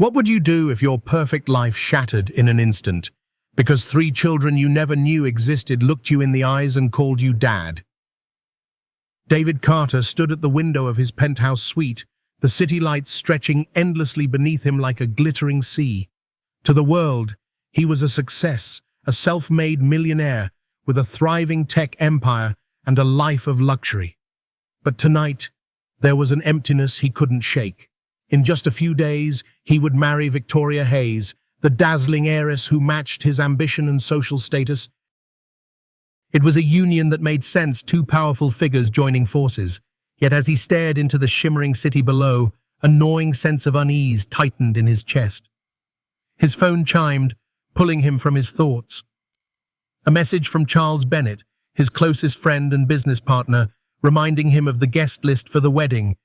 What would you do if your perfect life shattered in an instant because three children you never knew existed looked you in the eyes and called you Dad? David Carter stood at the window of his penthouse suite, the city lights stretching endlessly beneath him like a glittering sea. To the world, he was a success, a self-made millionaire with a thriving tech empire and a life of luxury. But tonight, there was an emptiness he couldn't shake. In just a few days, he would marry Victoria Hayes, the dazzling heiress who matched his ambition and social status. It was a union that made sense, two powerful figures joining forces. Yet as he stared into the shimmering city below, a gnawing sense of unease tightened in his chest. His phone chimed, pulling him from his thoughts. A message from Charles Bennett, his closest friend and business partner, reminding him of the guest list for the wedding.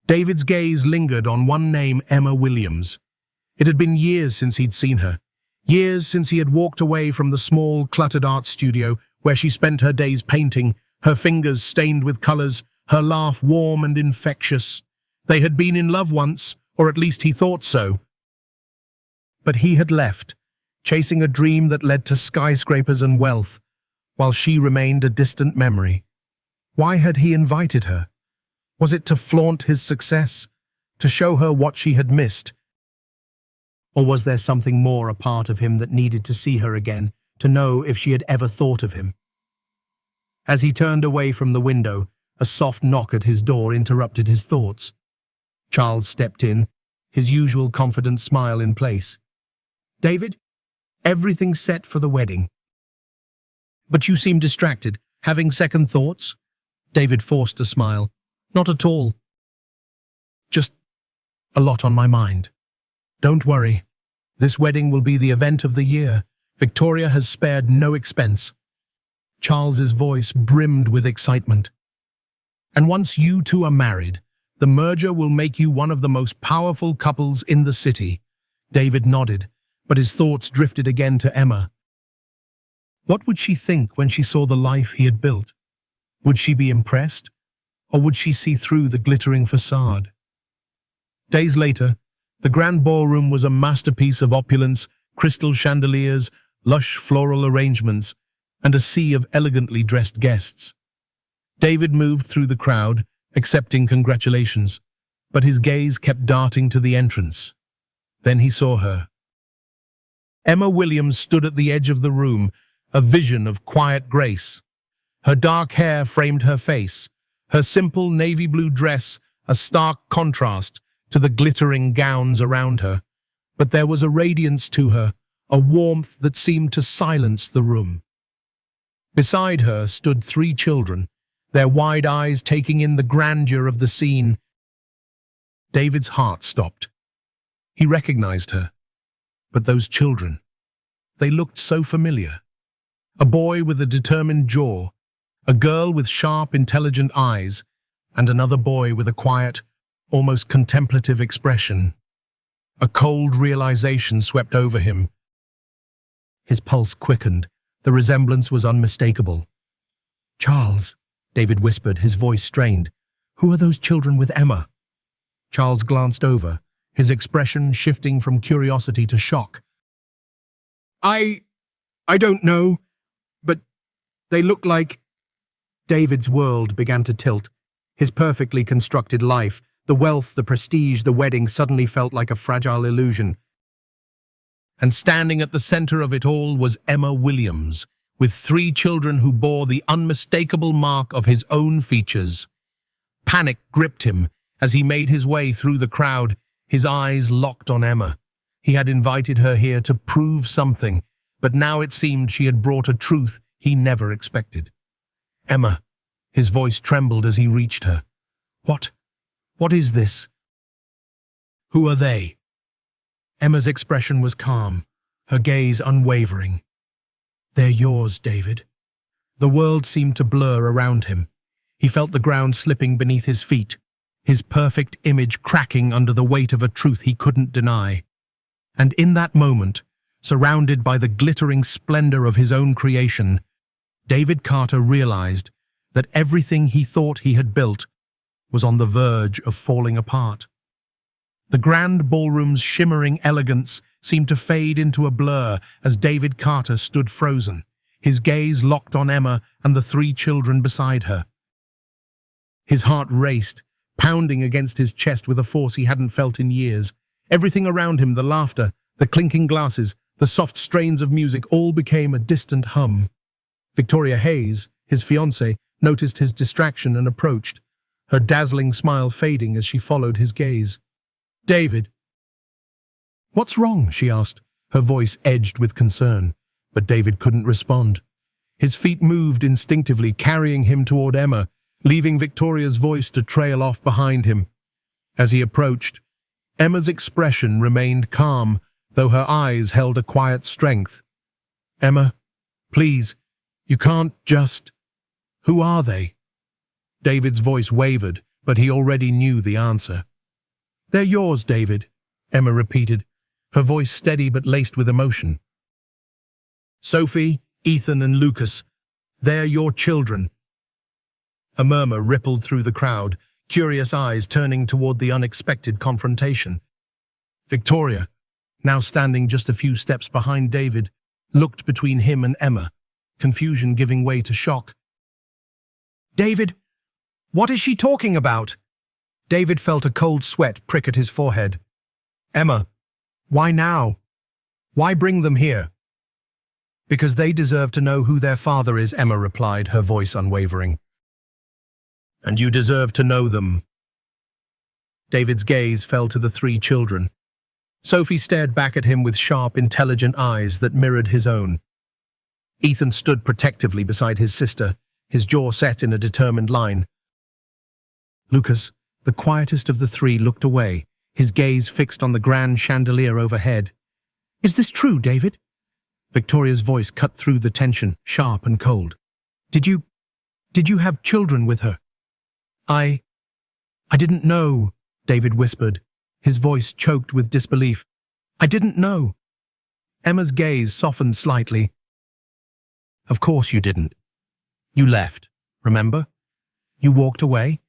David's gaze lingered on one name, Emma Williams. It had been years since he'd seen her. Years since he had walked away from the small, cluttered art studio where she spent her days painting, her fingers stained with colors, her laugh warm and infectious. They had been in love once, or at least he thought so. But he had left, chasing a dream that led to skyscrapers and wealth, while she remained a distant memory. Why had he invited her? Was it to flaunt his success? To show her what she had missed? Or was there something more, a part of him that needed to see her again, to know if she had ever thought of him? As he turned away from the window, a soft knock at his door interrupted his thoughts. Charles stepped in, his usual confident smile in place. "David, everything's set for the wedding." "But you seem distracted, having second thoughts?" David forced a smile. "Not at all. Just a lot on my mind." "Don't worry. This wedding will be the event of the year. Victoria has spared no expense." Charles's voice brimmed with excitement. "And once you two are married, the merger will make you one of the most powerful couples in the city." David nodded, but his thoughts drifted again to Emma. What would she think when she saw the life he had built? Would she be impressed? Or would she see through the glittering facade? Days later, the grand ballroom was a masterpiece of opulence, crystal chandeliers, lush floral arrangements, and a sea of elegantly dressed guests. David moved through the crowd, accepting congratulations, but his gaze kept darting to the entrance. Then he saw her. Emma Williams stood at the edge of the room, a vision of quiet grace. Her dark hair framed her face, her simple navy blue dress a stark contrast to the glittering gowns around her. But there was a radiance to her, a warmth that seemed to silence the room. Beside her stood three children, their wide eyes taking in the grandeur of the scene. David's heart stopped. He recognized her. But those children, they looked so familiar. A boy with a determined jaw, a girl with sharp, intelligent eyes, and another boy with a quiet, almost contemplative expression. A cold realization swept over him. His pulse quickened. The resemblance was unmistakable. "Charles," David whispered, his voice strained. "Who are those children with Emma?" Charles glanced over, his expression shifting from curiosity to shock. I don't know, but they look like..." David's world began to tilt. His perfectly constructed life, the wealth, the prestige, the wedding suddenly felt like a fragile illusion. And standing at the center of it all was Emma Williams, with three children who bore the unmistakable mark of his own features. Panic gripped him as he made his way through the crowd, his eyes locked on Emma. He had invited her here to prove something, but now it seemed she had brought a truth he never expected. "Emma," his voice trembled as he reached her. What is this? Who are they?" Emma's expression was calm, her gaze unwavering. "They're yours, David." The world seemed to blur around him. He felt the ground slipping beneath his feet, his perfect image cracking under the weight of a truth he couldn't deny. And in that moment, surrounded by the glittering splendor of his own creation, David Carter realized that everything he thought he had built was on the verge of falling apart. The grand ballroom's shimmering elegance seemed to fade into a blur as David Carter stood frozen, his gaze locked on Emma and the three children beside her. His heart raced, pounding against his chest with a force he hadn't felt in years. Everything around him, the laughter, the clinking glasses, the soft strains of music, all became a distant hum. Victoria Hayes, his fiancée, noticed his distraction and approached, her dazzling smile fading as she followed his gaze. "David." "What's wrong?" she asked, her voice edged with concern, but David couldn't respond. His feet moved instinctively, carrying him toward Emma, leaving Victoria's voice to trail off behind him. As he approached, Emma's expression remained calm, though her eyes held a quiet strength. "Emma, please, you can't just... Who are they?" David's voice wavered, but he already knew the answer. "They're yours, David," Emma repeated, her voice steady but laced with emotion. "Sophie, Ethan and Lucas, they're your children." A murmur rippled through the crowd, curious eyes turning toward the unexpected confrontation. Victoria, now standing just a few steps behind David, looked between him and Emma, confusion giving way to shock. "David, what is she talking about?" David felt a cold sweat prick at his forehead. "Emma, why now? Why bring them here?" "Because they deserve to know who their father is," Emma replied, her voice unwavering. "And you deserve to know them." David's gaze fell to the three children. Sophie stared back at him with sharp, intelligent eyes that mirrored his own. Ethan stood protectively beside his sister, his jaw set in a determined line. Lucas, the quietest of the three, looked away, his gaze fixed on the grand chandelier overhead. "Is this true, David?" Victoria's voice cut through the tension, sharp and cold. Did you have children with her?" I didn't know," David whispered, his voice choked with disbelief. "I didn't know." Emma's gaze softened slightly. "Of course you didn't. You left, remember? You walked away,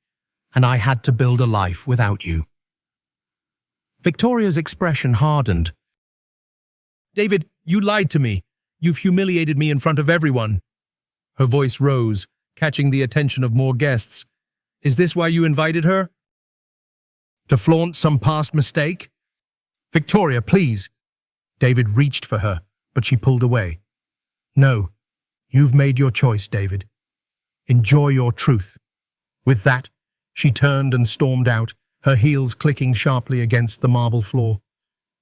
and I had to build a life without you." Victoria's expression hardened. "David, you lied to me. You've humiliated me in front of everyone." Her voice rose, catching the attention of more guests. "Is this why you invited her? To flaunt some past mistake?" "Victoria, please." David reached for her, but she pulled away. "No, you've made your choice, David. Enjoy your truth." With that, she turned and stormed out, her heels clicking sharply against the marble floor.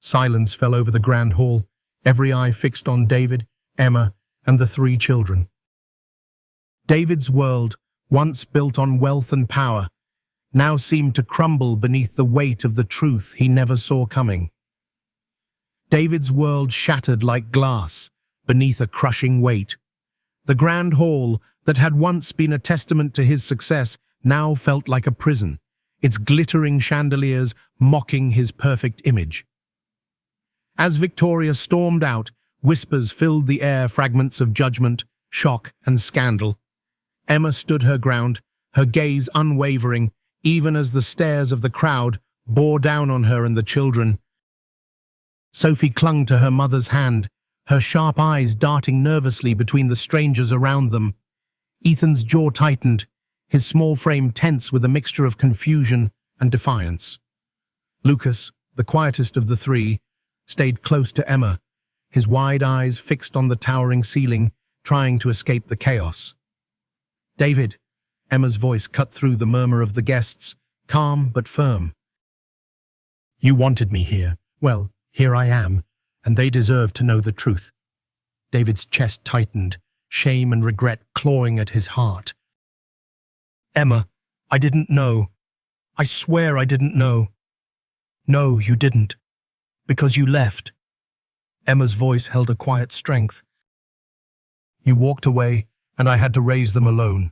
Silence fell over the grand hall, every eye fixed on David, Emma, and the three children. David's world, once built on wealth and power, now seemed to crumble beneath the weight of the truth he never saw coming. David's world shattered like glass beneath a crushing weight. The grand hall that had once been a testament to his success now felt like a prison, its glittering chandeliers mocking his perfect image. As Victoria stormed out, whispers filled the air, fragments of judgment, shock, and scandal. Emma stood her ground, her gaze unwavering, even as the stares of the crowd bore down on her and the children. Sophie clung to her mother's hand, her sharp eyes darting nervously between the strangers around them. Ethan's jaw tightened, his small frame tense with a mixture of confusion and defiance. Lucas, the quietest of the three, stayed close to Emma, his wide eyes fixed on the towering ceiling, trying to escape the chaos. "David," Emma's voice cut through the murmur of the guests, calm but firm. "You wanted me here. Well, here I am, and they deserve to know the truth." David's chest tightened, shame and regret clawing at his heart. "Emma, I didn't know. I swear I didn't know." "No, you didn't. Because you left." Emma's voice held a quiet strength. "You walked away, and I had to raise them alone."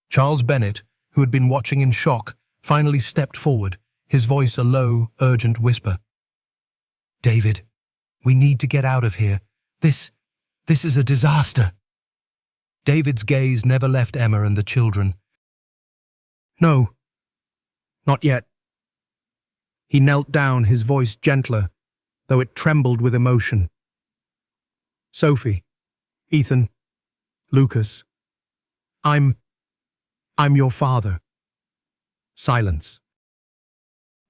Charles Bennett, who had been watching in shock, finally stepped forward, his voice a low, urgent whisper. "David, we need to get out of here. This is a disaster." David's gaze never left Emma and the children. "No, not yet." He knelt down, his voice gentler, though it trembled with emotion. Sophie, Ethan, Lucas, I'm your father. Silence.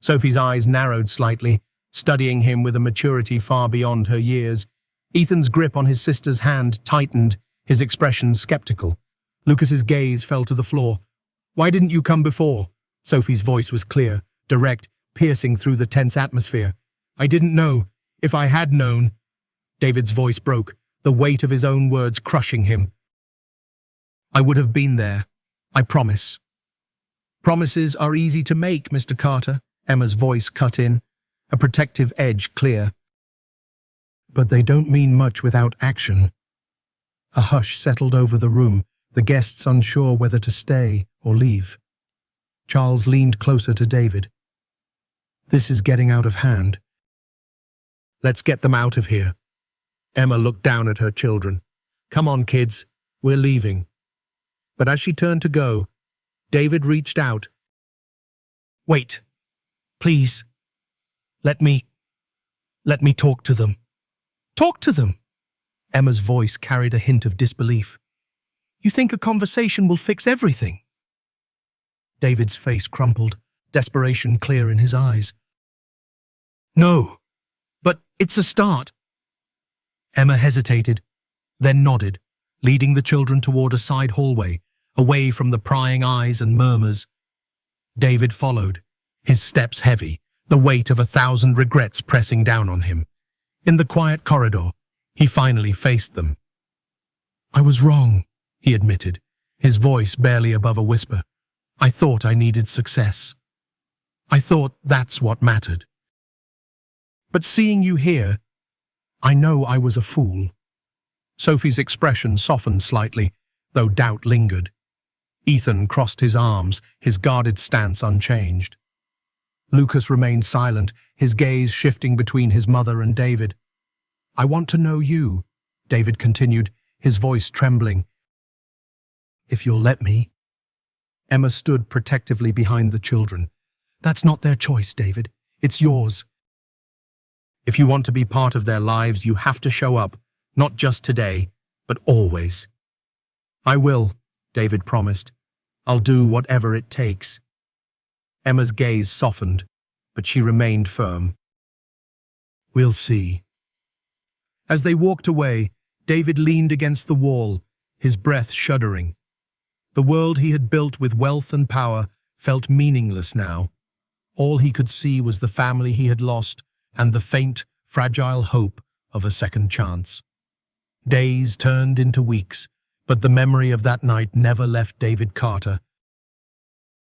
Sophie's eyes narrowed slightly, studying him with a maturity far beyond her years. Ethan's grip on his sister's hand tightened, his expression skeptical. Lucas's gaze fell to the floor. Why didn't you come before? Sophie's voice was clear, direct, piercing through the tense atmosphere. I didn't know. If I had known. David's voice broke, the weight of his own words crushing him. I would have been there. I promise. Promises are easy to make, Mr. Carter. Emma's voice cut in, a protective edge clear. But they don't mean much without action. A hush settled over the room, the guests unsure whether to stay or leave. Charles leaned closer to David. This is getting out of hand. Let's get them out of here. Emma looked down at her children. Come on, kids, we're leaving. But as she turned to go, David reached out. Wait, please. Let me talk to them. Talk to them? Emma's voice carried a hint of disbelief. You think a conversation will fix everything? David's face crumpled, desperation clear in his eyes. No, but it's a start. Emma hesitated, then nodded, leading the children toward a side hallway, away from the prying eyes and murmurs. David followed, his steps heavy, the weight of 1,000 regrets pressing down on him. In the quiet corridor, he finally faced them. I was wrong, he admitted, his voice barely above a whisper. I thought I needed success. I thought that's what mattered. But seeing you here, I know I was a fool. Sophie's expression softened slightly, though doubt lingered. Ethan crossed his arms, his guarded stance unchanged. Lucas remained silent, his gaze shifting between his mother and David. I want to know you, David continued, his voice trembling. If you'll let me. Emma stood protectively behind the children. That's not their choice, David. It's yours. If you want to be part of their lives, you have to show up, not just today, but always. I will, David promised. I'll do whatever it takes. Emma's gaze softened, but she remained firm. We'll see. As they walked away, David leaned against the wall, his breath shuddering. The world he had built with wealth and power felt meaningless now. All he could see was the family he had lost and the faint, fragile hope of a second chance. Days turned into weeks, but the memory of that night never left David Carter.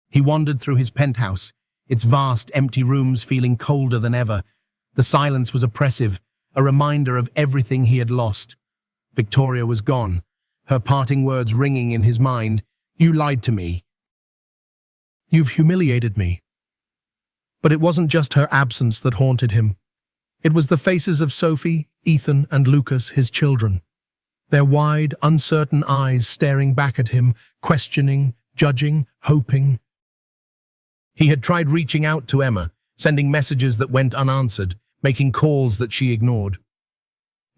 He wandered through his penthouse, its vast, empty rooms feeling colder than ever. The silence was oppressive, a reminder of everything he had lost. Victoria was gone, her parting words ringing in his mind. You lied to me. You've humiliated me. But it wasn't just her absence that haunted him. It was the faces of Sophie, Ethan, and Lucas, his children. Their wide, uncertain eyes staring back at him, questioning, judging, hoping. He had tried reaching out to Emma, sending messages that went unanswered, making calls that she ignored.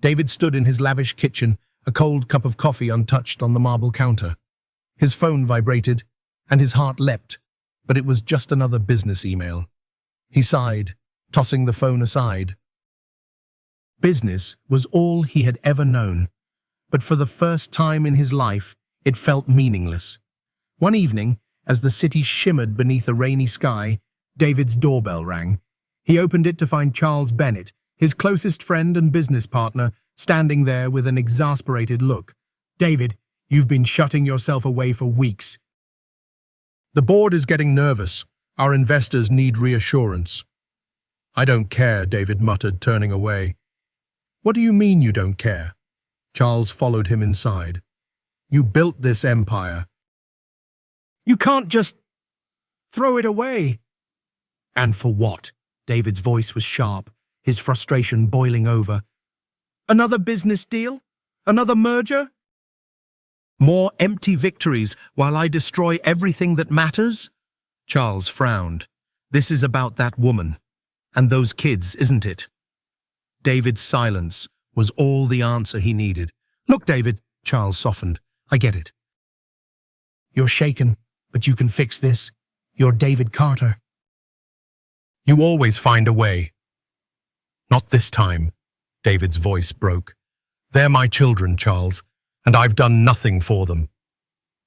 David stood in his lavish kitchen, a cold cup of coffee untouched on the marble counter. His phone vibrated, and his heart leapt, but it was just another business email. He sighed, tossing the phone aside. Business was all he had ever known, but for the first time in his life, it felt meaningless. One evening, as the city shimmered beneath a rainy sky, David's doorbell rang. He opened it to find Charles Bennett, his closest friend and business partner, standing there with an exasperated look. David, you've been shutting yourself away for weeks. The board is getting nervous. Our investors need reassurance. I don't care, David muttered, turning away. What do you mean you don't care? Charles followed him inside. You built this empire. You can't just throw it away. And for what? David's voice was sharp, his frustration boiling over. Another business deal? Another merger? More empty victories while I destroy everything that matters? Charles frowned. This is about that woman. And those kids, isn't it? David's silence was all the answer he needed. Look, David, Charles softened. I get it. You're shaken, but you can fix this. You're David Carter. You always find a way. Not this time, David's voice broke. They're my children, Charles, and I've done nothing for them.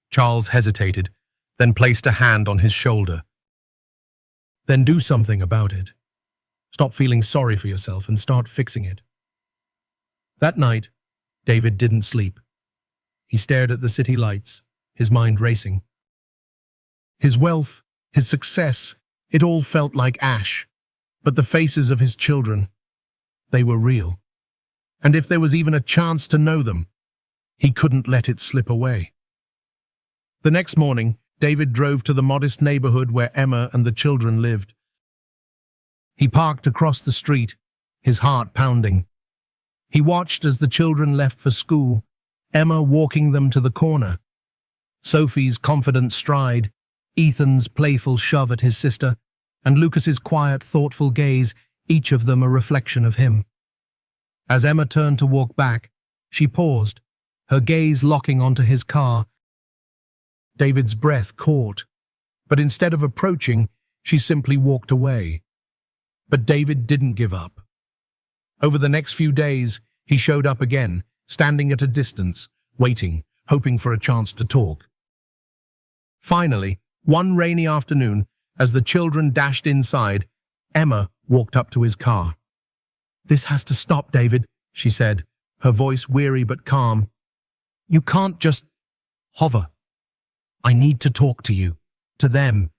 Charles hesitated, then placed a hand on his shoulder. Then do something about it. Stop feeling sorry for yourself and start fixing it. That night, David didn't sleep. He stared at the city lights, his mind racing. His wealth, his success, it all felt like ash. But the faces of his children, they were real. And if there was even a chance to know them, he couldn't let it slip away. The next morning, David drove to the modest neighborhood where Emma and the children lived. He parked across the street, his heart pounding. He watched as the children left for school, Emma walking them to the corner. Sophie's confident stride, Ethan's playful shove at his sister, and Lucas's quiet, thoughtful gaze, each of them a reflection of him. As Emma turned to walk back, she paused, her gaze locking onto his car. David's breath caught, but instead of approaching, she simply walked away. But David didn't give up. Over the next few days, he showed up again, standing at a distance, waiting, hoping for a chance to talk. Finally, one rainy afternoon, as the children dashed inside, Emma walked up to his car. "This has to stop, David," she said, her voice weary but calm. "You can't just hover. I need to talk to you, to them."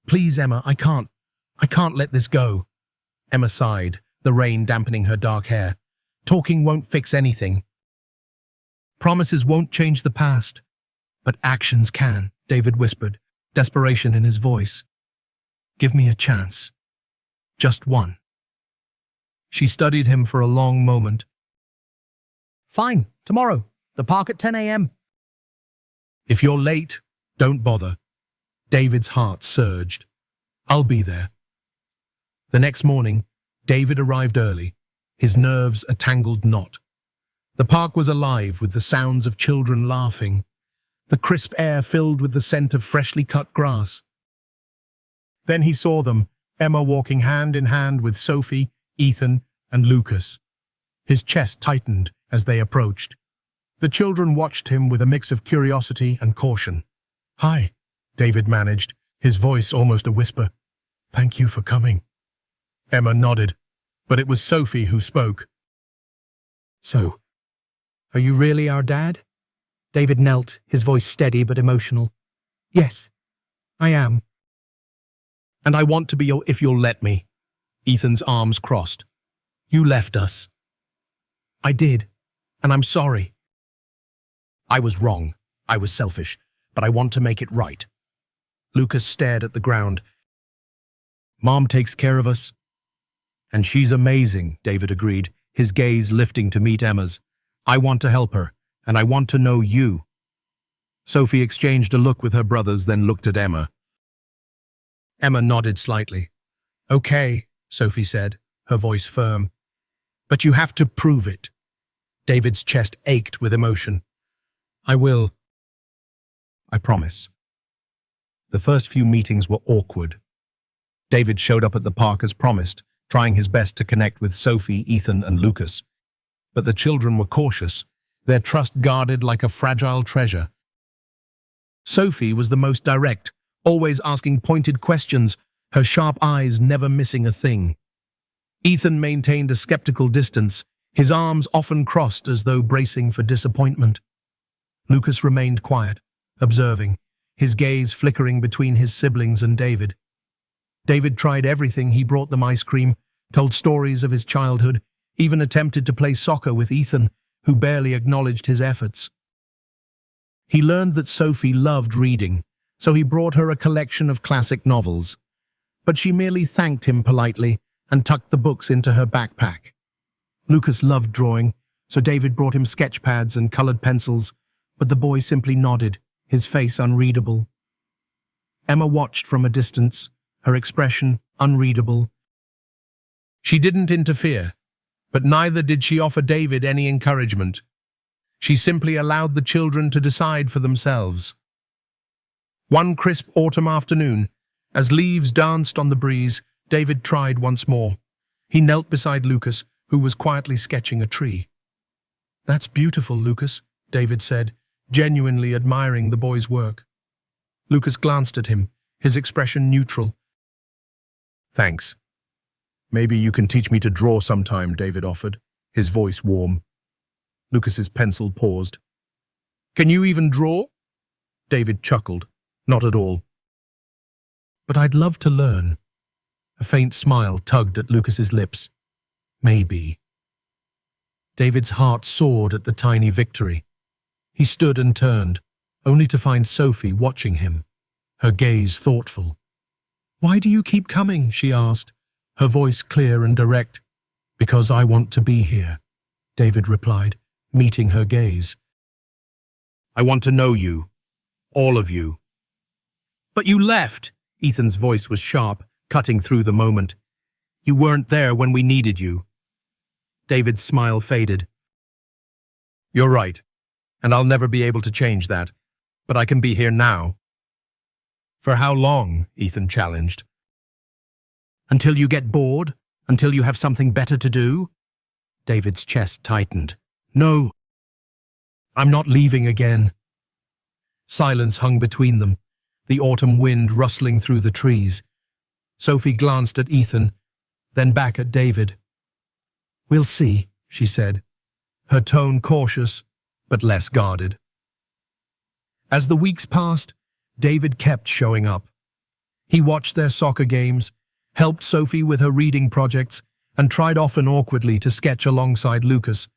"Please, Emma, I can't let this go." Emma sighed, the rain dampening her dark hair. "Talking won't fix anything. Promises won't change the past, but actions can," David whispered, desperation in his voice. "Give me a chance. Just one." She studied him for a long moment. "Fine, tomorrow. The park at 10 a.m. "If you're late, don't bother." David's heart surged. "I'll be there." The next morning, David arrived early, his nerves a tangled knot. The park was alive with the sounds of children laughing, the crisp air filled with the scent of freshly cut grass. Then he saw them, Emma walking hand in hand with Sophie, Ethan, and Lucas. His chest tightened as they approached. The children watched him with a mix of curiosity and caution. "Hi," David managed, his voice almost a whisper. "Thank you for coming." Emma nodded, but it was Sophie who spoke. "So, are you really our dad?" David knelt, his voice steady but emotional. "Yes, I am." "And I want to be your if you'll let me." Ethan's arms crossed. "You left us." "I did, and I'm sorry." "I was wrong. I was selfish, but I want to make it right." Lucas stared at the ground. "Mom takes care of us." "And she's amazing," David agreed, his gaze lifting to meet Emma's. "I want to help her, and I want to know you." Sophie exchanged a look with her brothers, then looked at Emma. Emma nodded slightly. "Okay," Sophie said, her voice firm. "But you have to prove it." David's chest ached with emotion. "I will. I promise." The first few meetings were awkward. David showed up at the park as promised, trying his best to connect with Sophie, Ethan, and Lucas. But the children were cautious, their trust guarded like a fragile treasure. Sophie was the most direct, always asking pointed questions, her sharp eyes never missing a thing. Ethan maintained a skeptical distance, his arms often crossed as though bracing for disappointment. Lucas remained quiet, observing, his gaze flickering between his siblings and David. David tried everything. He brought them ice cream, told stories of his childhood, even attempted to play soccer with Ethan, who barely acknowledged his efforts. He learned that Sophie loved reading, so he brought her a collection of classic novels. But she merely thanked him politely and tucked the books into her backpack. Lucas loved drawing, so David brought him sketch pads and colored pencils, but the boy simply nodded, his face unreadable. Emma watched from a distance, her expression unreadable, She didn't interfere, but neither did she offer David any encouragement. She simply allowed the children to decide for themselves. One crisp autumn afternoon, as leaves danced on the breeze, David tried once more. He knelt beside Lucas, who was quietly sketching a tree. "That's beautiful, Lucas," David said, genuinely admiring the boy's work. Lucas glanced at him, his expression neutral. "Thanks. Maybe you can teach me to draw sometime," David offered, his voice warm. Lucas's pencil paused. "Can you even draw?" David chuckled. "Not at all. But I'd love to learn." A faint smile tugged at Lucas's lips. "Maybe." David's heart soared at the tiny victory. He stood and turned, only to find Sophie watching him, her gaze thoughtful. "Why do you keep coming?" she asked, her voice clear and direct. "Because I want to be here," David replied, meeting her gaze. "I want to know you, all of you." "But you left," Ethan's voice was sharp, cutting through the moment. "You weren't there when we needed you." David's smile faded. "You're right, and I'll never be able to change that, but I can be here now." "For how long?" Ethan challenged. "Until you get bored? Until you have something better to do?" David's chest tightened. "No, I'm not leaving again." Silence hung between them, the autumn wind rustling through the trees. Sophie glanced at Ethan, then back at David. "We'll see," she said, her tone cautious but less guarded. As the weeks passed, David kept showing up. He watched their soccer games, helped Sophie with her reading projects, and tried often awkwardly to sketch alongside Lucas.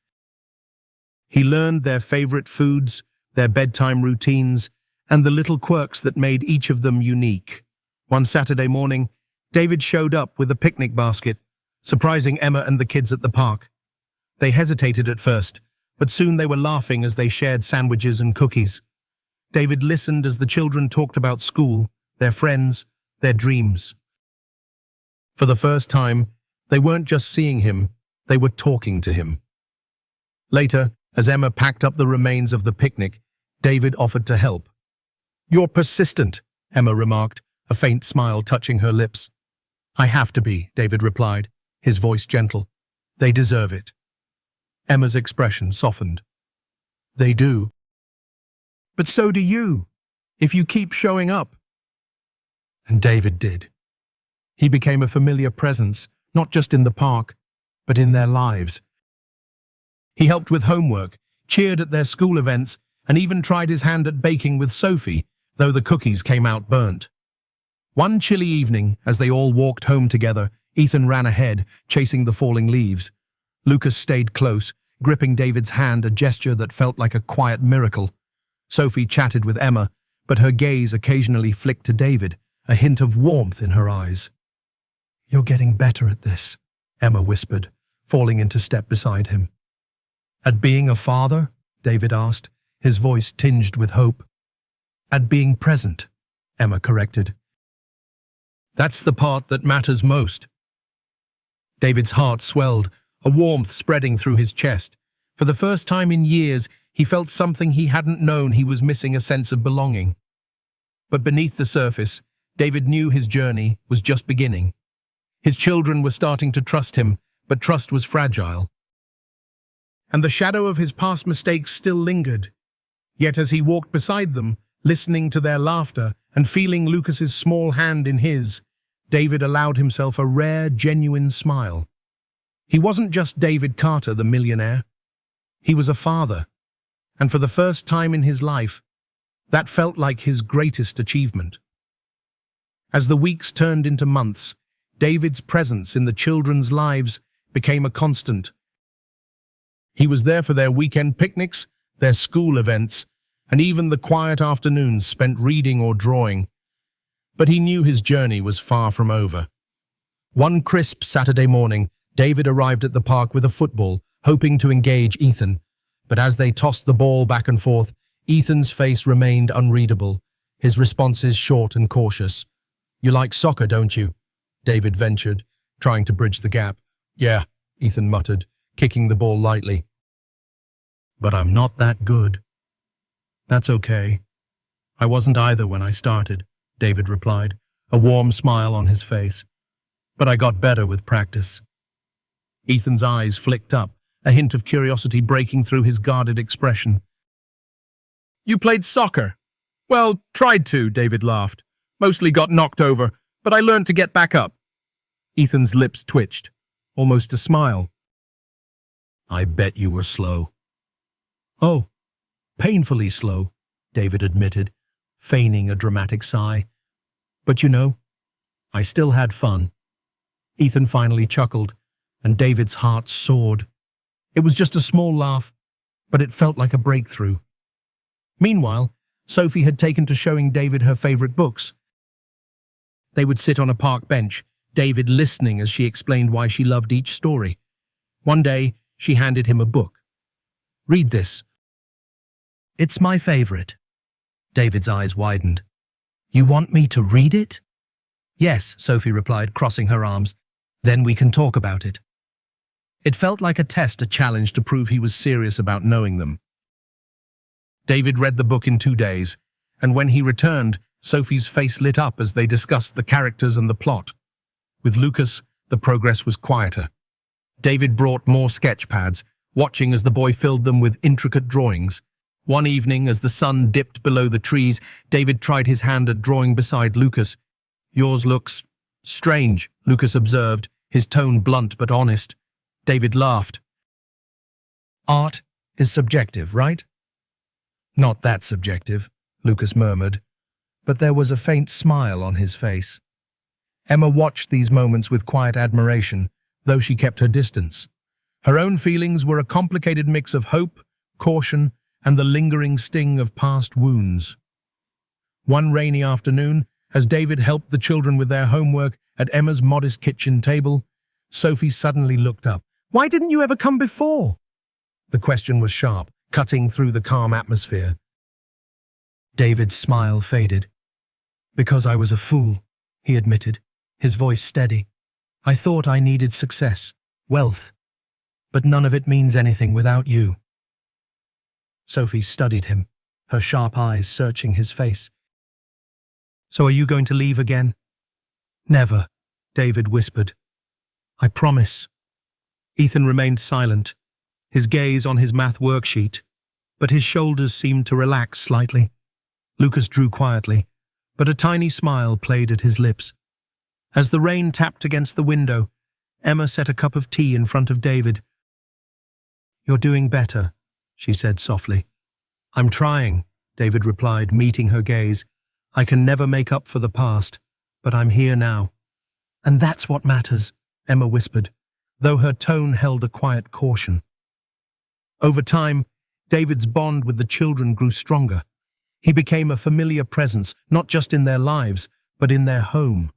He learned their favorite foods, their bedtime routines, and the little quirks that made each of them unique. One Saturday morning, David showed up with a picnic basket, surprising Emma and the kids at the park. They hesitated at first, but soon they were laughing as they shared sandwiches and cookies. David listened as the children talked about school, their friends, their dreams. For the first time, they weren't just seeing him, they were talking to him. Later, as Emma packed up the remains of the picnic, David offered to help. "You're persistent," Emma remarked, a faint smile touching her lips. "I have to be," David replied, his voice gentle. "They deserve it." Emma's expression softened. "They do. But so do you, if you keep showing up." And David did. He became a familiar presence, not just in the park, but in their lives. He helped with homework, cheered at their school events, and even tried his hand at baking with Sophie, though the cookies came out burnt. One chilly evening, as they all walked home together, Ethan ran ahead, chasing the falling leaves. Lucas stayed close, gripping David's hand, a gesture that felt like a quiet miracle. Sophie chatted with Emma, but her gaze occasionally flicked to David, a hint of warmth in her eyes. "You're getting better at this," Emma whispered, falling into step beside him. "At being a father?" David asked, his voice tinged with hope. "At being present," Emma corrected. "That's the part that matters most." David's heart swelled, a warmth spreading through his chest. For the first time in years, he felt something he hadn't known. He was missing a sense of belonging. But beneath the surface, David knew his journey was just beginning. His children were starting to trust him, but trust was fragile. And the shadow of his past mistakes still lingered. Yet as he walked beside them, listening to their laughter and feeling Lucas's small hand in his, David allowed himself a rare, genuine smile. He wasn't just David Carter, the millionaire. He was a father. And for the first time in his life, that felt like his greatest achievement. As the weeks turned into months, David's presence in the children's lives became a constant. He was there for their weekend picnics, their school events, and even the quiet afternoons spent reading or drawing. But he knew his journey was far from over. One crisp Saturday morning, David arrived at the park with a football, hoping to engage Ethan. But as they tossed the ball back and forth, Ethan's face remained unreadable, his responses short and cautious. "You like soccer, don't you?" David ventured, trying to bridge the gap. Yeah, Ethan muttered, kicking the ball lightly. But I'm not that good. That's okay. I wasn't either when I started, David replied, a warm smile on his face. But I got better with practice. Ethan's eyes flicked up, a hint of curiosity breaking through his guarded expression. You played soccer? Well, tried to, David laughed. Mostly got knocked over, but I learned to get back up. Ethan's lips twitched, almost a smile. I bet you were slow. Oh, painfully slow, David admitted, feigning a dramatic sigh. But you know, I still had fun. Ethan finally chuckled, and David's heart soared. It was just a small laugh, but it felt like a breakthrough. Meanwhile, Sophie had taken to showing David her favorite books. They would sit on a park bench, David listening as she explained why she loved each story. One day, she handed him a book. Read this. It's my favorite. David's eyes widened. You want me to read it? Yes, Sophie replied, crossing her arms. Then we can talk about it. It felt like a test, a challenge to prove he was serious about knowing them. David read the book in 2 days, and when he returned, Sophie's face lit up as they discussed the characters and the plot. With Lucas, the progress was quieter. David brought more sketch pads, watching as the boy filled them with intricate drawings. One evening, as the sun dipped below the trees, David tried his hand at drawing beside Lucas. Yours looks strange, Lucas observed, his tone blunt but honest. David laughed. Art is subjective, right? Not that subjective, Lucas murmured, but there was a faint smile on his face. Emma watched these moments with quiet admiration, though she kept her distance. Her own feelings were a complicated mix of hope, caution, and the lingering sting of past wounds. One rainy afternoon, as David helped the children with their homework at Emma's modest kitchen table, Sophie suddenly looked up. Why didn't you ever come before? The question was sharp, cutting through the calm atmosphere. David's smile faded. Because I was a fool, he admitted, his voice steady. I thought I needed success, wealth, but none of it means anything without you. Sophie studied him, her sharp eyes searching his face. So are you going to leave again? Never, David whispered. I promise. Ethan remained silent, his gaze on his math worksheet, but his shoulders seemed to relax slightly. Lucas drew quietly, but a tiny smile played at his lips. As the rain tapped against the window, Emma set a cup of tea in front of David. You're doing better, she said softly. I'm trying, David replied, meeting her gaze. I can never make up for the past, but I'm here now. And that's what matters, Emma whispered, though her tone held a quiet caution. Over time, David's bond with the children grew stronger. He became a familiar presence, not just in their lives, but in their home.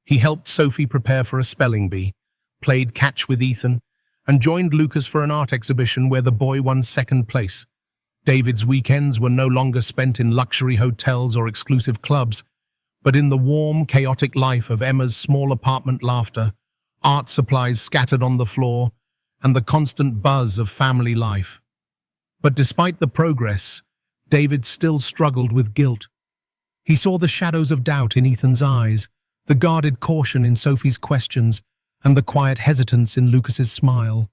He helped Sophie prepare for a spelling bee, played catch with Ethan, and joined Lucas for an art exhibition where the boy won second place. David's weekends were no longer spent in luxury hotels or exclusive clubs, but in the warm, chaotic life of Emma's small apartment laughter, art supplies scattered on the floor, and the constant buzz of family life. But despite the progress, David still struggled with guilt. He saw the shadows of doubt in Ethan's eyes, the guarded caution in Sophie's questions, and the quiet hesitance in Lucas's smile.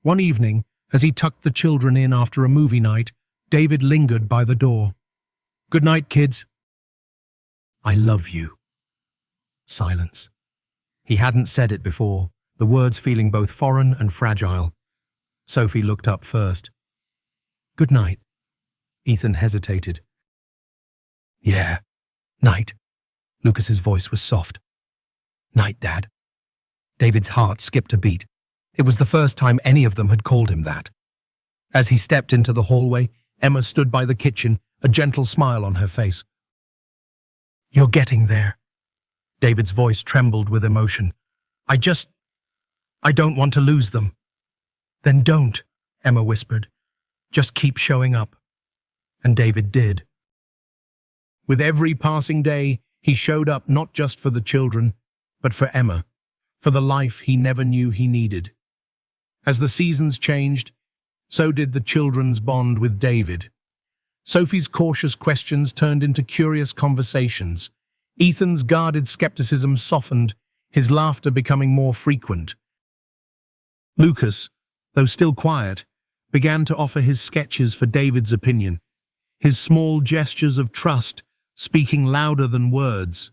One evening, as he tucked the children in after a movie night, David lingered by the door. Good night, kids. I love you. Silence. He hadn't said it before, the words feeling both foreign and fragile. Sophie looked up first. Good night. Ethan hesitated. Yeah, night. Lucas's voice was soft. Night, Dad. David's heart skipped a beat. It was the first time any of them had called him that. As he stepped into the hallway, Emma stood by the kitchen, a gentle smile on her face. You're getting there. David's voice trembled with emotion. I don't want to lose them. Then don't, Emma whispered. Just keep showing up. And David did. With every passing day, he showed up not just for the children, but for Emma, for the life he never knew he needed. As the seasons changed, so did the children's bond with David. Sophie's cautious questions turned into curious conversations. Ethan's guarded skepticism softened, his laughter becoming more frequent. Lucas, though still quiet, began to offer his sketches for David's opinion, his small gestures of trust speaking louder than words.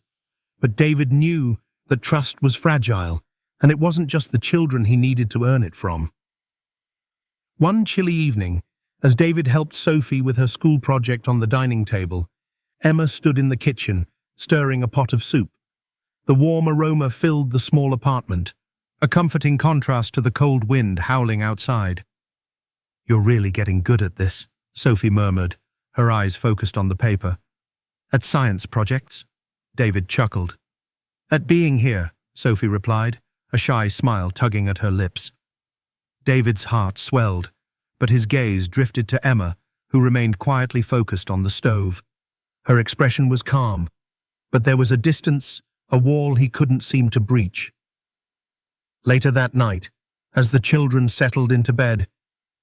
But David knew that trust was fragile, and it wasn't just the children he needed to earn it from. One chilly evening, as David helped Sophie with her school project on the dining table, Emma stood in the kitchen, stirring a pot of soup. The warm aroma filled the small apartment, a comforting contrast to the cold wind howling outside. "You're really getting good at this," Sophie murmured, her eyes focused on the paper. "At science projects?" David chuckled. "At being here," Sophie replied, a shy smile tugging at her lips. David's heart swelled, but his gaze drifted to Emma, who remained quietly focused on the stove. Her expression was calm, but there was a distance, a wall he couldn't seem to breach. Later that night, as the children settled into bed,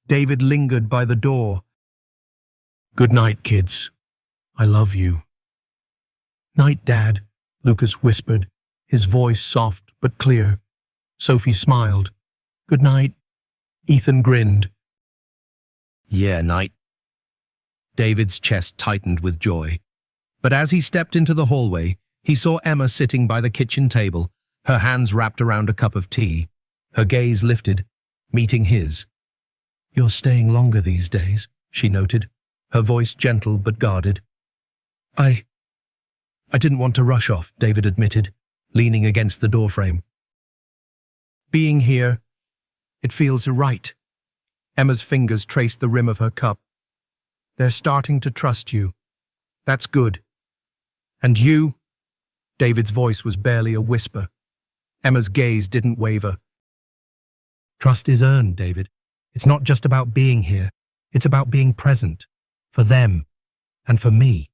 David lingered by the door. "Good night, kids. I love you." "Night, Dad," Lucas whispered, his voice soft but clear. Sophie smiled. "Good night." Ethan grinned. "Yeah, night." David's chest tightened with joy. But as he stepped into the hallway, he saw Emma sitting by the kitchen table, her hands wrapped around a cup of tea. Her gaze lifted, meeting his. "You're staying longer these days," she noted, her voice gentle but guarded. I didn't want to rush off," David admitted, leaning against the doorframe. "Being here, it feels right." Emma's fingers traced the rim of her cup. "They're starting to trust you. That's good. And you?" David's voice was barely a whisper. Emma's gaze didn't waver. "Trust is earned, David. It's not just about being here. It's about being present. For them. And for me."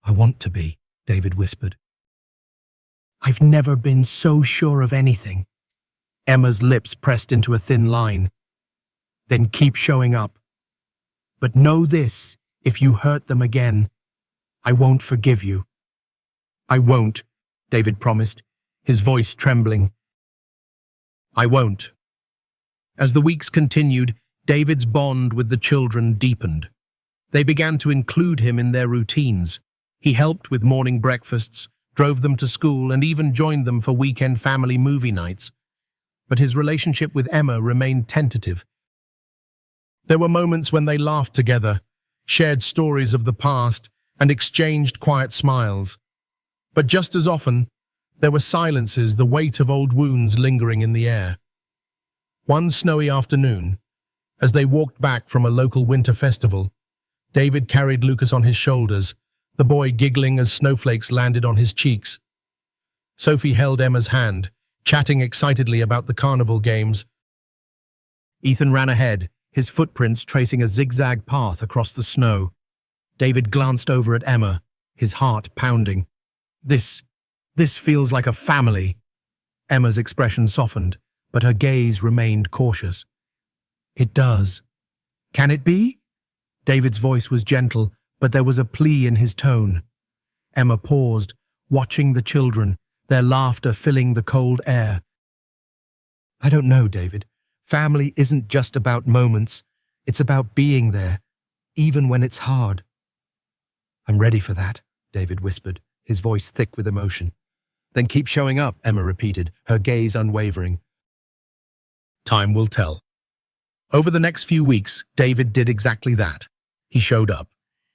"I want to be," David whispered. "I've never been so sure of anything." Emma's lips pressed into a thin line. "Then keep showing up. But know this, if you hurt them again, I won't forgive you." "I won't," David promised, his voice trembling. "I won't." As the weeks continued, David's bond with the children deepened. They began to include him in their routines. He helped with morning breakfasts, drove them to school, and even joined them for weekend family movie nights. But his relationship with Emma remained tentative. There were moments when they laughed together, shared stories of the past, and exchanged quiet smiles. But just as often, there were silences, the weight of old wounds lingering in the air. One snowy afternoon, as they walked back from a local winter festival, David carried Lucas on his shoulders, the boy giggling as snowflakes landed on his cheeks. Sophie held Emma's hand, chatting excitedly about the carnival games. Ethan ran ahead, his footprints tracing a zigzag path across the snow. David glanced over at Emma, his heart pounding. This feels like a family." Emma's expression softened, but her gaze remained cautious. "It does. Can it be?" David's voice was gentle, but there was a plea in his tone. Emma paused, watching the children, their laughter filling the cold air. "I don't know, David. Family isn't just about moments. It's about being there, even when it's hard." "I'm ready for that," David whispered, his voice thick with emotion. "Then keep showing up," Emma repeated, her gaze unwavering. Time will tell. Over the next few weeks, David did exactly that. He showed up.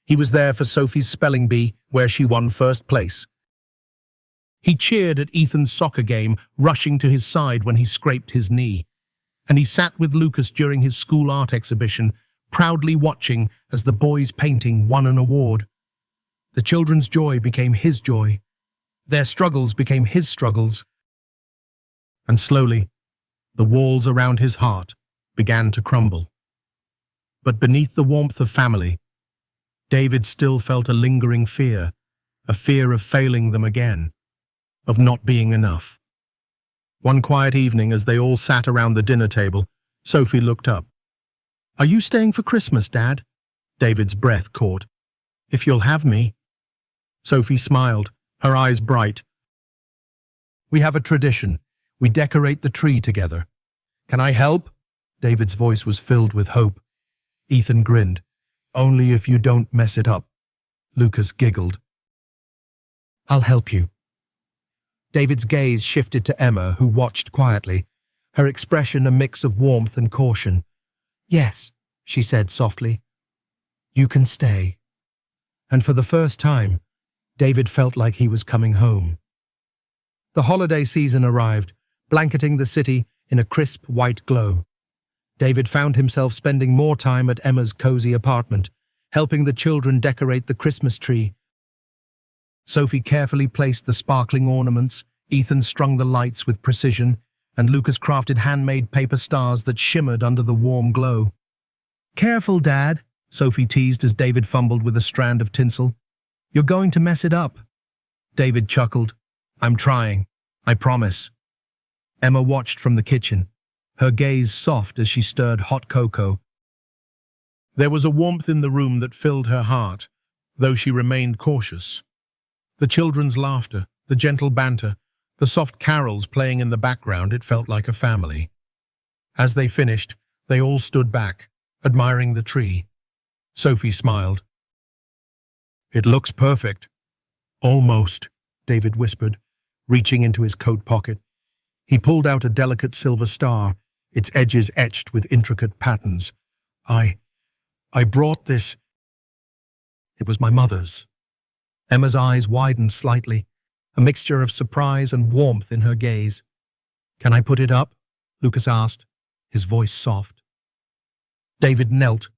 He was there for Sophie's spelling bee, where she won first place. He cheered at Ethan's soccer game, rushing to his side when he scraped his knee. And he sat with Lucas during his school art exhibition, proudly watching as the boys' painting won an award. The children's joy became his joy. Their struggles became his struggles. And slowly, the walls around his heart began to crumble. But beneath the warmth of family, David still felt a lingering fear, a fear of failing them again, of not being enough. One quiet evening, as they all sat around the dinner table, Sophie looked up. "Are you staying for Christmas, Dad?" David's breath caught. "If you'll have me." Sophie smiled, her eyes bright. "We have a tradition. We decorate the tree together." "Can I help?" David's voice was filled with hope. Ethan grinned. "Only if you don't mess it up." Lucas giggled. "I'll help you." David's gaze shifted to Emma, who watched quietly, her expression a mix of warmth and caution. "Yes," she said softly. "You can stay." And for the first time, David felt like he was coming home. The holiday season arrived, blanketing the city in a crisp white glow. David found himself spending more time at Emma's cozy apartment, helping the children decorate the Christmas tree. Sophie carefully placed the sparkling ornaments, Ethan strung the lights with precision, and Lucas crafted handmade paper stars that shimmered under the warm glow. "Careful, Dad," Sophie teased as David fumbled with a strand of tinsel. "You're going to mess it up." David chuckled. "I'm trying. I promise." Emma watched from the kitchen, her gaze soft as she stirred hot cocoa. There was a warmth in the room that filled her heart, though she remained cautious. The children's laughter, the gentle banter, the soft carols playing in the background, it felt like a family. As they finished, they all stood back, admiring the tree. Sophie smiled. "It looks perfect." "Almost," David whispered, reaching into his coat pocket. He pulled out a delicate silver star, its edges etched with intricate patterns. I brought this." "It was my mother's." Emma's eyes widened slightly, a mixture of surprise and warmth in her gaze. "Can I put it up?" Lucas asked, his voice soft. David knelt,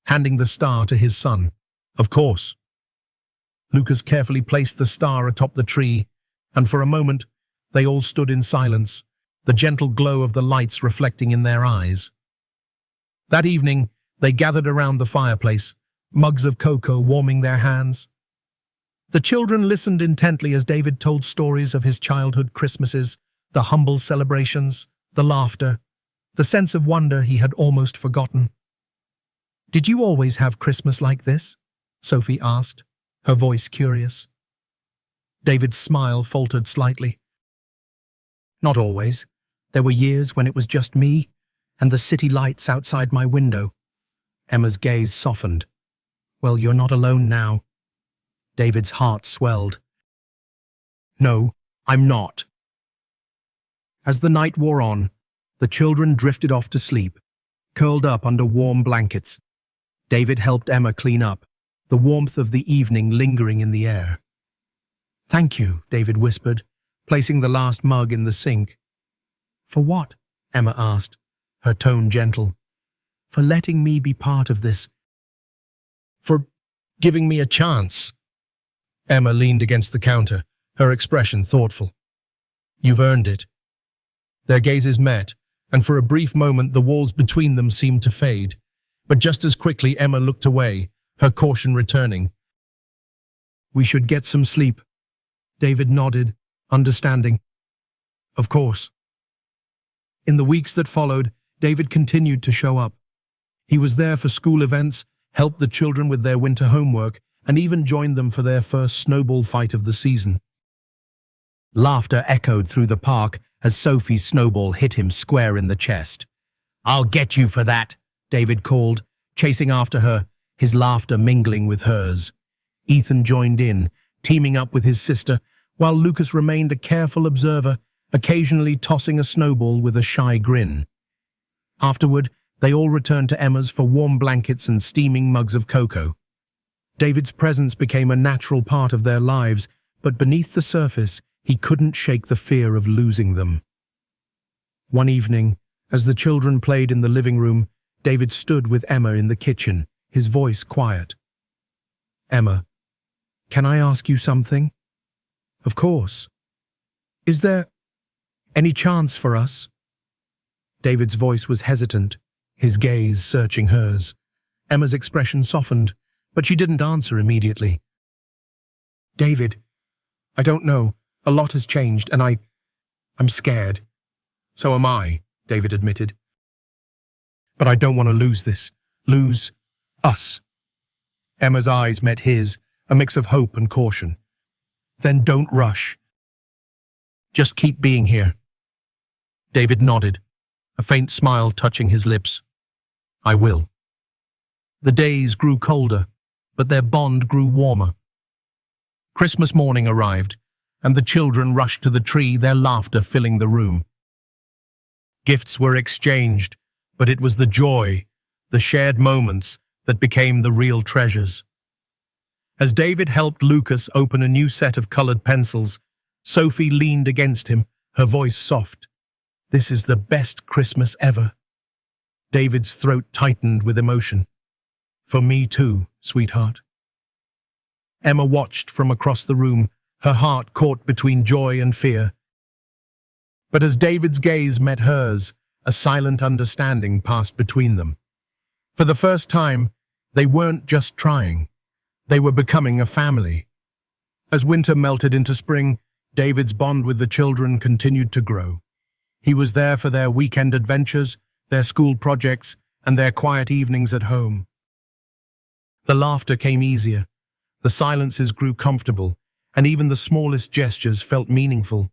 handing the star to his son. "Of course." Lucas carefully placed the star atop the tree, and for a moment they all stood in silence, the gentle glow of the lights reflecting in their eyes. That evening, they gathered around the fireplace, mugs of cocoa warming their hands. The children listened intently as David told stories of his childhood Christmases, the humble celebrations, the laughter, the sense of wonder he had almost forgotten. "Did you always have Christmas like this?" Sophie asked, her voice curious. David's smile faltered slightly. "Not always. There were years when it was just me and the city lights outside my window." Emma's gaze softened. "Well, you're not alone now." David's heart swelled. "No, I'm not." As the night wore on, the children drifted off to sleep, curled up under warm blankets. David helped Emma clean up, the warmth of the evening lingering in the air. "Thank you," David whispered, placing the last mug in the sink. "For what?" Emma asked, her tone gentle. "For letting me be part of this. For giving me a chance." Emma leaned against the counter, her expression thoughtful. "You've earned it." Their gazes met, and for a brief moment the walls between them seemed to fade. But just as quickly Emma looked away, her caution returning. "We should get some sleep." David nodded, understanding. "Of course." In the weeks that followed, David continued to show up. He was there for school events, helped the children with their winter homework, and even joined them for their first snowball fight of the season. Laughter echoed through the park as Sophie's snowball hit him square in the chest. "I'll get you for that," David called, chasing after her, his laughter mingling with hers. Ethan joined in, teaming up with his sister, while Lucas remained a careful observer, occasionally tossing a snowball with a shy grin. Afterward, they all returned to Emma's for warm blankets and steaming mugs of cocoa. David's presence became a natural part of their lives, but beneath the surface, he couldn't shake the fear of losing them. One evening, as the children played in the living room, David stood with Emma in the kitchen, his voice quiet. "Emma, can I ask you something?" "Of course." "Is there any chance for us?" David's voice was hesitant, his gaze searching hers. Emma's expression softened, but she didn't answer immediately. "David, I don't know. A lot has changed, and I'm scared." So am I, David admitted. But I don't want to lose this. Lose us. Emma's eyes met his, a mix of hope and caution. Then don't rush. Just keep being here. David nodded, a faint smile touching his lips. I will. The days grew colder, but their bond grew warmer. Christmas morning arrived, and the children rushed to the tree, their laughter filling the room. Gifts were exchanged, but it was the joy, the shared moments, that became the real treasures. As David helped Lucas open a new set of colored pencils, Sophie leaned against him, her voice soft. This is the best Christmas ever. David's throat tightened with emotion. For me too, sweetheart. Emma watched from across the room, her heart caught between joy and fear. But as David's gaze met hers, a silent understanding passed between them. For the first time, they weren't just trying. They were becoming a family. As winter melted into spring, David's bond with the children continued to grow. He was there for their weekend adventures, their school projects, and their quiet evenings at home. The laughter came easier, the silences grew comfortable, and even the smallest gestures felt meaningful.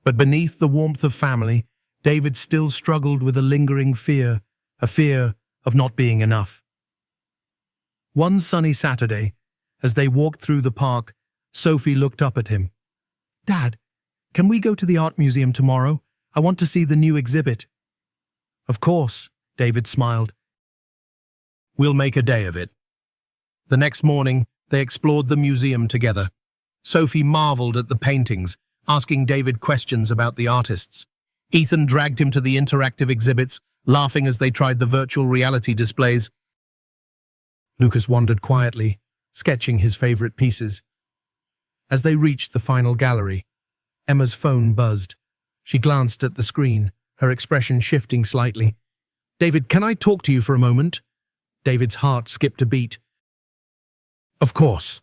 But beneath the warmth of family, David still struggled with a lingering fear, a fear of not being enough. One sunny Saturday, as they walked through the park, Sophie looked up at him. Dad, can we go to the art museum tomorrow? I want to see the new exhibit. Of course, David smiled. We'll make a day of it. The next morning, they explored the museum together. Sophie marveled at the paintings, asking David questions about the artists. Ethan dragged him to the interactive exhibits, laughing as they tried the virtual reality displays. Lucas wandered quietly, sketching his favorite pieces. As they reached the final gallery, Emma's phone buzzed. She glanced at the screen, her expression shifting slightly. David, can I talk to you for a moment? David's heart skipped a beat. Of course.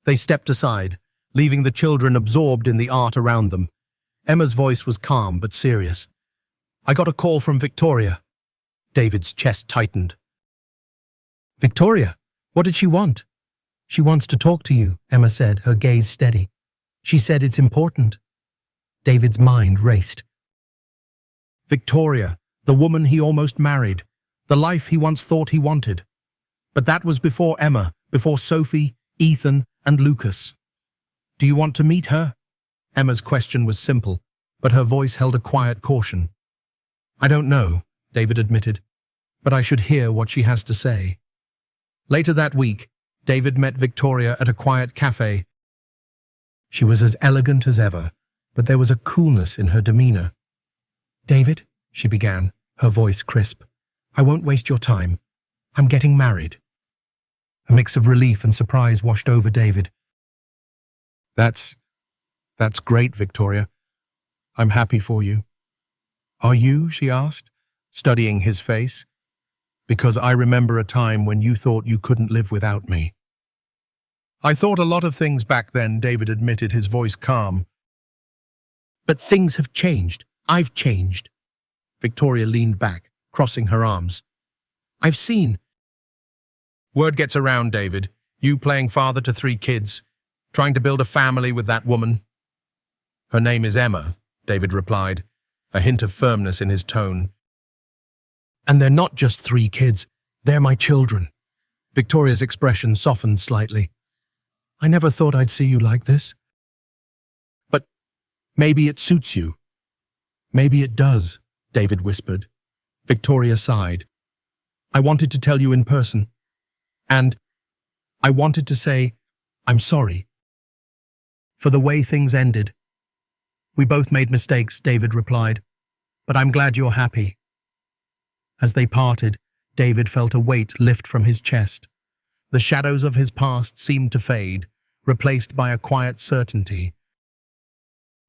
They stepped aside, leaving the children absorbed in the art around them. Emma's voice was calm but serious. I got a call from Victoria. David's chest tightened. Victoria? What did she want? She wants to talk to you, Emma said, her gaze steady. She said it's important. David's mind raced. Victoria, the woman he almost married, the life he once thought he wanted. But that was before Emma, before Sophie, Ethan, and Lucas. Do you want to meet her? Emma's question was simple, but her voice held a quiet caution. I don't know, David admitted, but I should hear what she has to say. Later that week, David met Victoria at a quiet cafe. She was as elegant as ever, but there was a coolness in her demeanor. David, she began, her voice crisp, I won't waste your time. I'm getting married. A mix of relief and surprise washed over David. That's great, Victoria. I'm happy for you. Are you? She asked, studying his face. Because I remember a time when you thought you couldn't live without me. I thought a lot of things back then, David admitted, his voice calm. But things have changed. I've changed. Victoria leaned back, crossing her arms. I've seen. Word gets around, David. You playing father to 3 kids, trying to build a family with that woman. Her name is Emma, David replied, a hint of firmness in his tone. And they're not just 3 kids, they're my children. Victoria's expression softened slightly. I never thought I'd see you like this. But maybe it suits you. Maybe it does, David whispered. Victoria sighed. I wanted to tell you in person. And I wanted to say, I'm sorry. For the way things ended. We both made mistakes, David replied. But I'm glad you're happy. As they parted, David felt a weight lift from his chest. The shadows of his past seemed to fade, replaced by a quiet certainty.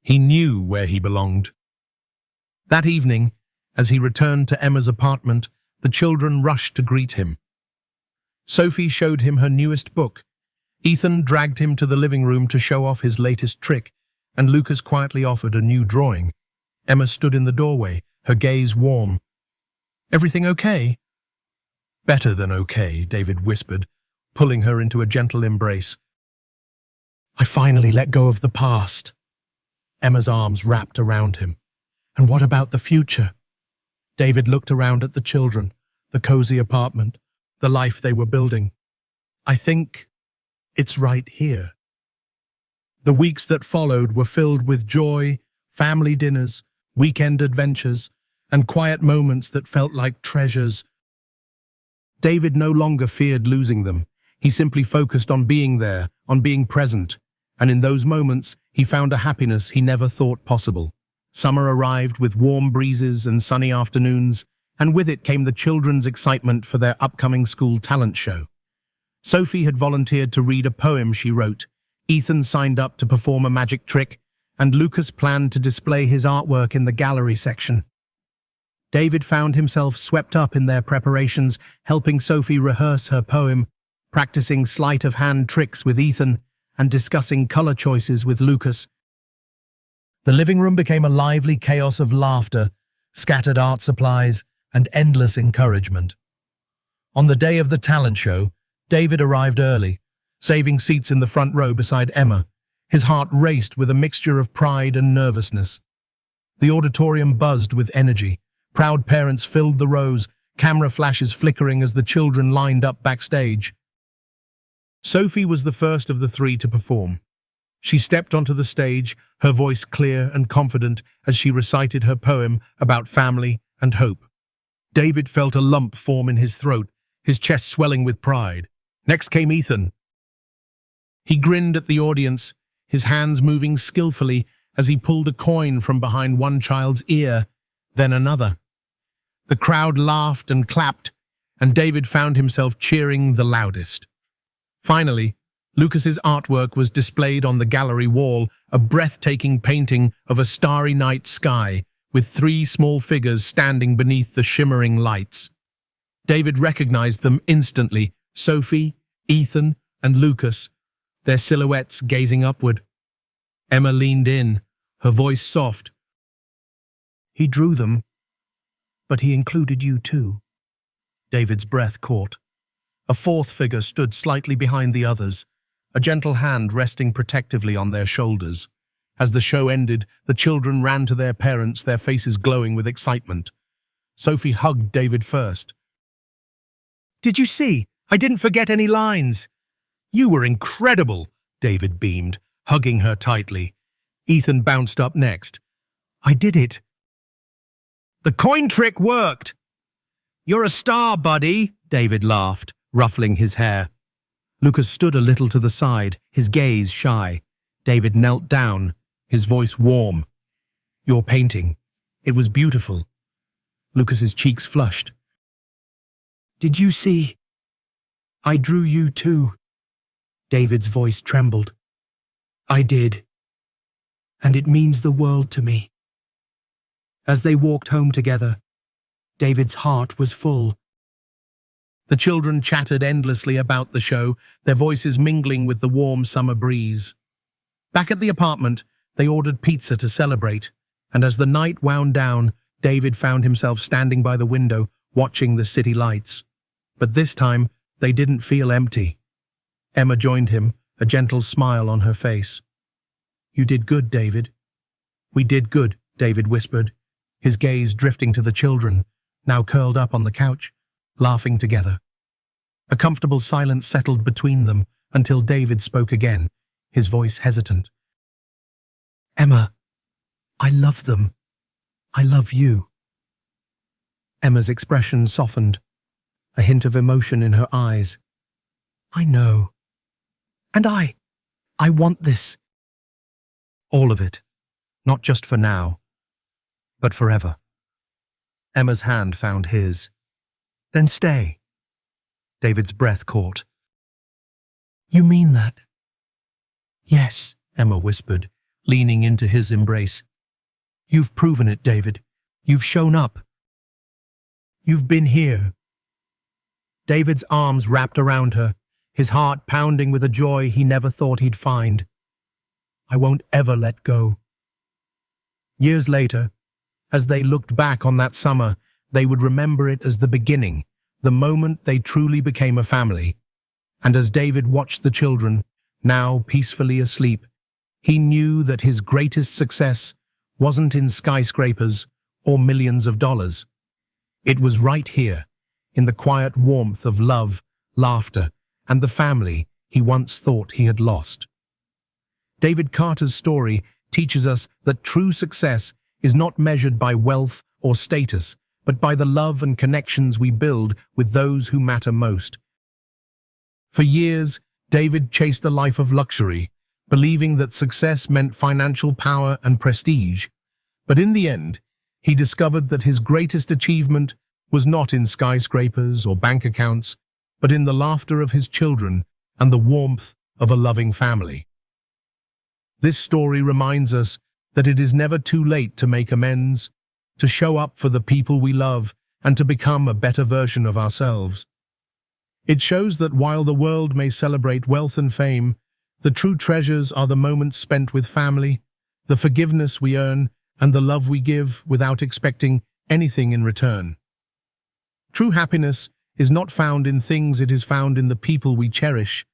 He knew where he belonged. That evening, as he returned to Emma's apartment, the children rushed to greet him. Sophie showed him her newest book. Ethan dragged him to the living room to show off his latest trick, and Lucas quietly offered a new drawing. Emma stood in the doorway, her gaze warm. "Everything okay?" "Better than okay," David whispered, pulling her into a gentle embrace. "I finally let go of the past." Emma's arms wrapped around him. "And what about the future?" David looked around at the children, the cozy apartment, the life they were building. "I think it's right here." The weeks that followed were filled with joy, family dinners, weekend adventures, and quiet moments that felt like treasures. David no longer feared losing them. He simply focused on being there, on being present, and in those moments he found a happiness he never thought possible. Summer arrived with warm breezes and sunny afternoons, and with it came the children's excitement for their upcoming school talent show. Sophie had volunteered to read a poem she wrote, Ethan signed up to perform a magic trick, and Lucas planned to display his artwork in the gallery section. David found himself swept up in their preparations, helping Sophie rehearse her poem, practicing sleight-of-hand tricks with Ethan, and discussing color choices with Lucas. The living room became a lively chaos of laughter, scattered art supplies, and endless encouragement. On the day of the talent show, David arrived early, saving seats in the front row beside Emma. His heart raced with a mixture of pride and nervousness. The auditorium buzzed with energy. Proud parents filled the rows, camera flashes flickering as the children lined up backstage. Sophie was the first of the three to perform. She stepped onto the stage, her voice clear and confident as she recited her poem about family and hope. David felt a lump form in his throat, his chest swelling with pride. Next came Ethan. He grinned at the audience, his hands moving skillfully as he pulled a coin from behind one child's ear, then another. The crowd laughed and clapped, and David found himself cheering the loudest. Finally, Lucas's artwork was displayed on the gallery wall, a breathtaking painting of a starry night sky, with three small figures standing beneath the shimmering lights. David recognized them instantly, Sophie, Ethan, and Lucas, their silhouettes gazing upward. Emma leaned in, her voice soft. "He drew them, but he included you too." David's breath caught. A fourth figure stood slightly behind the others, a gentle hand resting protectively on their shoulders. As the show ended, the children ran to their parents, their faces glowing with excitement. Sophie hugged David first. "Did you see? I didn't forget any lines." "You were incredible," David beamed, hugging her tightly. Ethan bounced up next. "I did it. The coin trick worked." "You're a star, buddy," David laughed, ruffling his hair. Lucas stood a little to the side, his gaze shy. David knelt down, his voice warm. "Your painting. It was beautiful." Lucas's cheeks flushed. "Did you see? I drew you too." David's voice trembled. "I did. And it means the world to me." As they walked home together, David's heart was full. The children chattered endlessly about the show, their voices mingling with the warm summer breeze. Back at the apartment, they ordered pizza to celebrate, and as the night wound down, David found himself standing by the window, watching the city lights. But this time, they didn't feel empty. Emma joined him, a gentle smile on her face. "You did good, David." "We did good," David whispered, his gaze drifting to the children, now curled up on the couch, laughing together. A comfortable silence settled between them until David spoke again, his voice hesitant. "Emma, I love them. I love you." Emma's expression softened, a hint of emotion in her eyes. "I know. And I want this." "All of it. Not just for now, but forever." Emma's hand found his. "Then stay." David's breath caught. "You mean that?" "Yes," Emma whispered, leaning into his embrace. "You've proven it, David. You've shown up. You've been here." David's arms wrapped around her, his heart pounding with a joy he never thought he'd find. "I won't ever let go." Years later, As they looked back on that summer, they would remember it as the beginning, the moment they truly became a family. And as David watched the children, now peacefully asleep, he knew that his greatest success wasn't in skyscrapers or millions of dollars. It was right here, in the quiet warmth of love, laughter, and the family he once thought he had lost. David Carter's story teaches us that true success is not measured by wealth or status, but by the love and connections we build with those who matter most. For years, David chased a life of luxury, believing that success meant financial power and prestige. But in the end, he discovered that his greatest achievement was not in skyscrapers or bank accounts, but in the laughter of his children and the warmth of a loving family. This story reminds us that it is never too late to make amends, to show up for the people we love, and to become a better version of ourselves. It shows that while the world may celebrate wealth and fame, the true treasures are the moments spent with family, the forgiveness we earn, and the love we give without expecting anything in return. True happiness is not found in things, it is found in the people we cherish